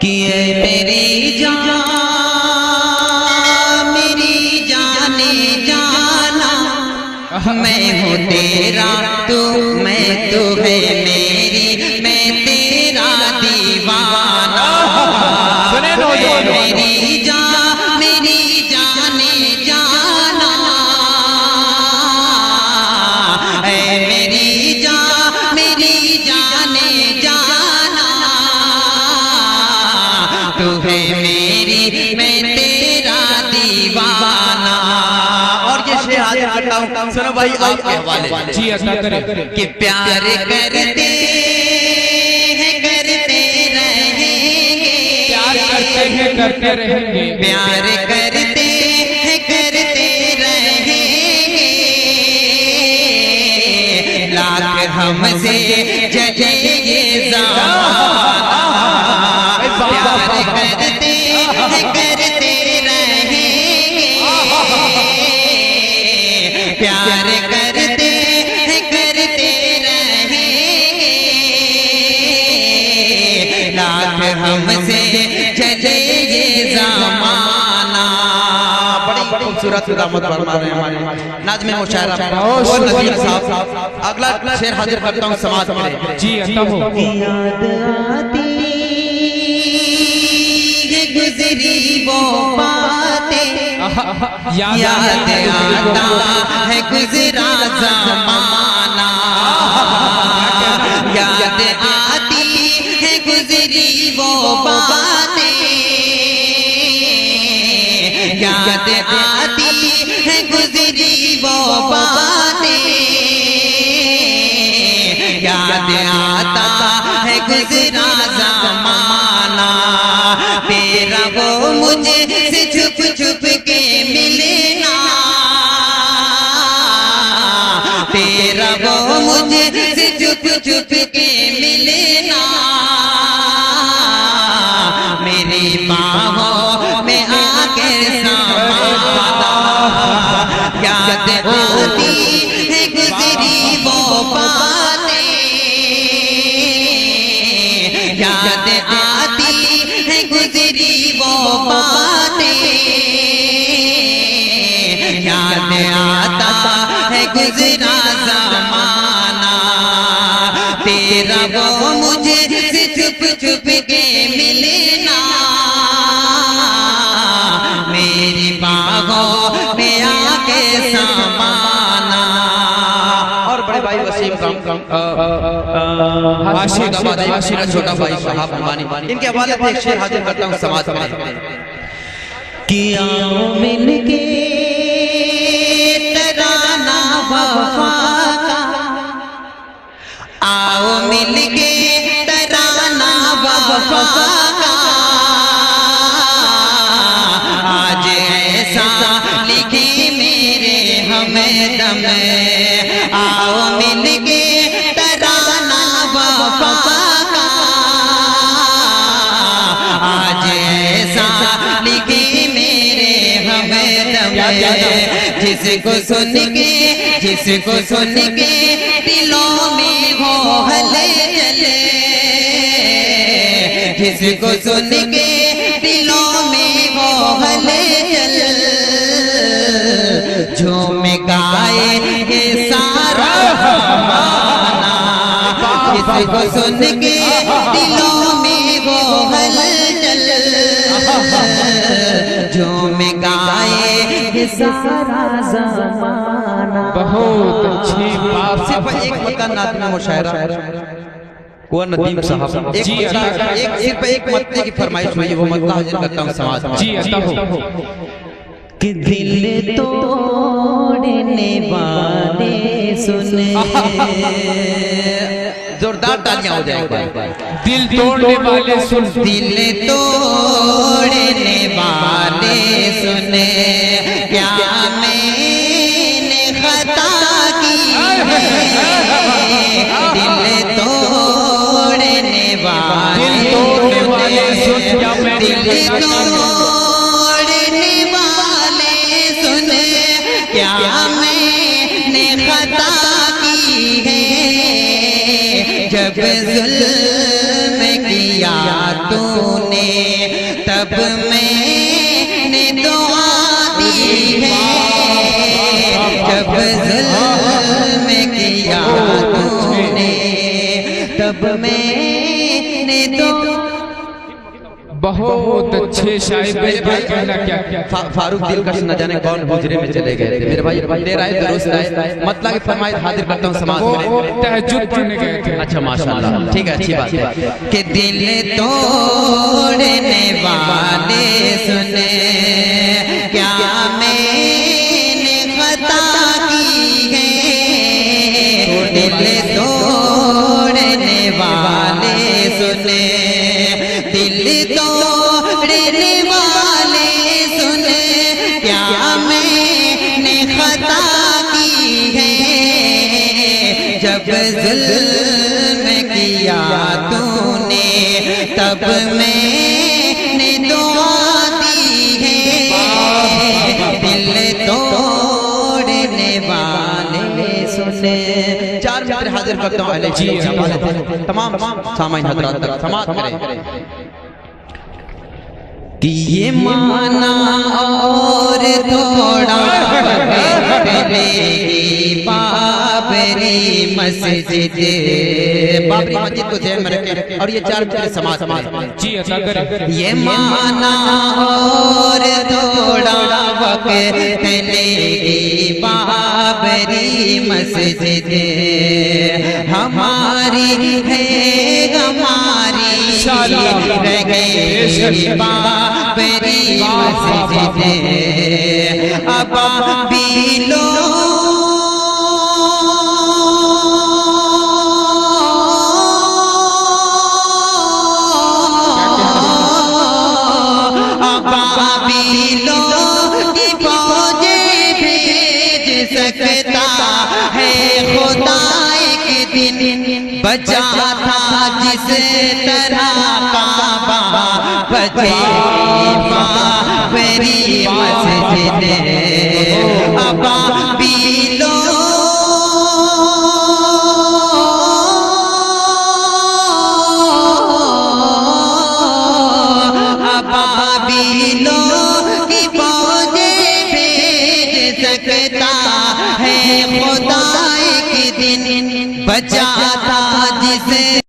कि मेरी जान मेरी जाने जाना, मैं हूँ तेरा तू मैं तू है मेरी, मैं तेरा दीवाना। मेरी जान मेरी जाने जाना, ऐ मेरी जान मेरी जाने जाना, तू है मेरी मैं तेरा दीवाना। और ये शेर हाजिर करता हूँ, सुनो भाई आपके हवाले जी अता करें कि प्यार करते हैं करते रहेंगे, प्यार करते हैं करते रहेंगे, प्यार करते हैं करते रहेंगे, लाख हमसे जजे ये ज़माना। प्यार करते हैं करते रहेंगे, प्यार करते हैं करते रहेंगे, लाख हमसे जजे ये ज़माना। बड़ी खूबसूरत खुदामत फरमा रहे हैं हमारे नाज़्म मुशायरा और नज़ीर साहब। अगला शेर हाजिर करता हूँ समाज में। जी अता हो। याद आती है गुज़री वो बातें, याद आता है गुज़रा ज़माना, याद आती है गुज़री वो बातें, याद आती है गुज़री वो बातें, याद आता है गुज़रा ज़माना। तेरा वो मुझे से छुप छुप के मिलना, तेरा वो मुझे से छुप छुप के मिलना, मेरी बाहों में आके समाना। याद आती है गुज़री वो बातें, याद आती है गुज़री वो बातें, याद आता है गुज़रा ज़माना। तेरा वो मुझे से छुप छुप के मिलना, मेरी बाहों में आके समाना। और बड़े भाई वसीम हाशिर छोटा भाई शहाब अम्बानी, इनके हवाले से एक शेर हाजिर करता हूँ समाज में। कि आओ मिलके तराना वफा का, आओ मिलके तराना वफा का, आज ऐसा लिखे मेरे हमदम, आओ मिलके तराना वफा का, आज ऐसा लिखे मेरे हमदम, जिसको सुन के दिलों में हो हलचल, जिसको सुन के दिलों में हो हलचल, झूम गाए ये सारा ज़माना। जिसको सुन के दिलों में हो हलचल, झूम गाए ये सारा ज़माना। बहुत अच्छी बात। सिर्फ एक मत नाज़्म मुशायरा को नदीम साहब एक सिर्फ एक मतने की फरमाइश हुई, वो मतला हाजिर करता हूँ समाज में। जी अता हो। कि दिल तोड़ने वाले सुने, जोरदार तालियां हो जाएगा। दिल तोड़ने वाले सुन, दिल तोड़ने वाले सुने, क्या मैंने खता की है, दिल तोड़ने वाले सुन, क्या मैंने दिल तोड़ने वाले सुने, क्या मैंने खता की है, जब जुल्म किया तूने तब मैंने दुआ दी है, जब जुल्म किया तूने तब मैंने दुआ। बहुत अच्छे शायर मेरे भाई कहना क्या फारूक दिलकश न जाने कौन हुजरे में चले गए थे मेरे भाई। देर आए दुरुस्त आए, मतलब कि फरमाइश हाजिर करता हूँ समाज में। तहज्जुद पढ़ने गए थे। अच्छा माशाल्लाह, ठीक है, अच्छी बात है कि दिल तोड़ने वाले सुने, क्या मैंने खता की है, दिल तोड़ने वाले सुने, दिल तोड़ने वाले सुने, क्या मैंने खता की है, जब जुल्म किया तूने तब मैंने दुआ दी है, दिल तोड़ने वाले सुने। चार मित्र हाजिर करता हूँ अहले जी, तमाम सामाइन हजरात तक समाअत करें कि ये माना और थोड़ा चलेगी बाबरी मस्जिद, बाबरी मस्जिद को ध्यान में रखें और ये चार मित्र समाज जी अता करें। ये माना और थोड़ा वक्त चलेगी बाबरी मस्जिद, हमारी है हमारी रह गई बाबरी मस्जिद, अब भी लो सकता है खुदा एक दिन, बचा था जिस तरह काबा बचे बाबरी मस्जिद, अबाबीलो अबाबीलो की फौजे भेज सकता है खुदा एक दिन, बचा था जिसे